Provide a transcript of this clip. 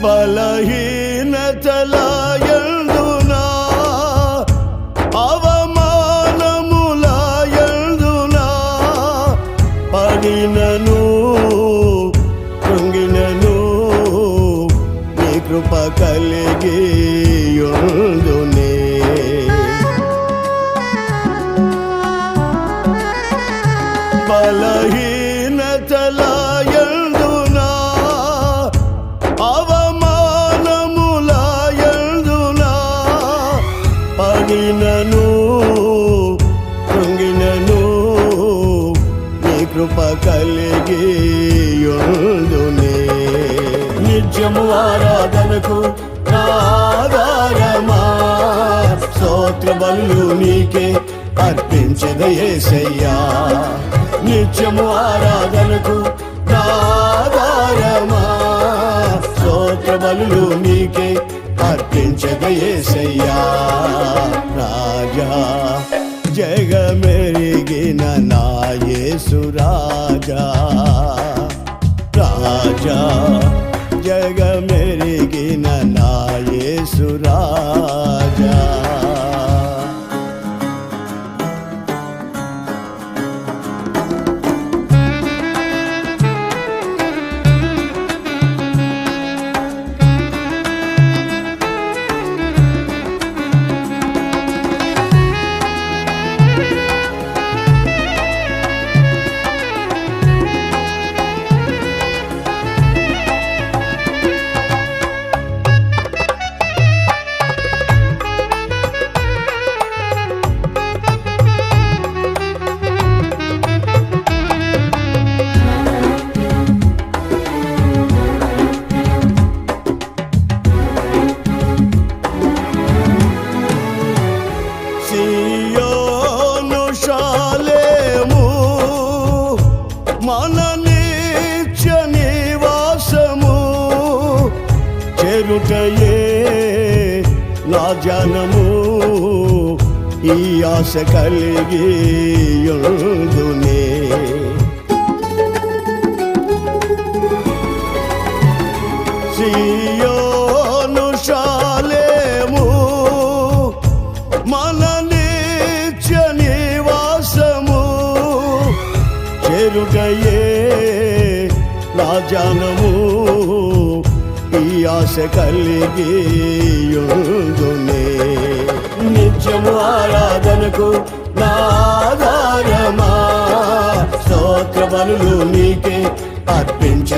బలహీనతల యందునా అవమానముల యందునా పడినను కృంగినను నీ కృప కలిగి యుందునే బలహీనతల యందునా అవమానముల యందునా పడినను కృంగినను నీ కృప కలిగి యుందునే నిత్యము ఆరాధనకు నా ఆధారమా స్తోత్ర బలులు నీకే అర్పించద యేసయ్యా నిత్యము ఆరాధనకు నా ఆధారమా స్తోత్ర బలులు నీకే అర్పించద యేసయ్యా రాజా జగమెరిగిన నా యేసు రాజా రాజా జగమెరిగిన నా యేసు రాజా సియోను షాలేము మన నిత్య నివాసము చెరుటయే నా జనము ఈ ఆశ కలిగి యుందునే సియోను షాలేము మన నిత్య నివాసము చెరుటయే నా జనము ఈ ఆశ కలిగి యుందునే నిత్యము ఆరాధనకు నా ఆధారమా స్తోత్ర బలులు నీకే అర్పించ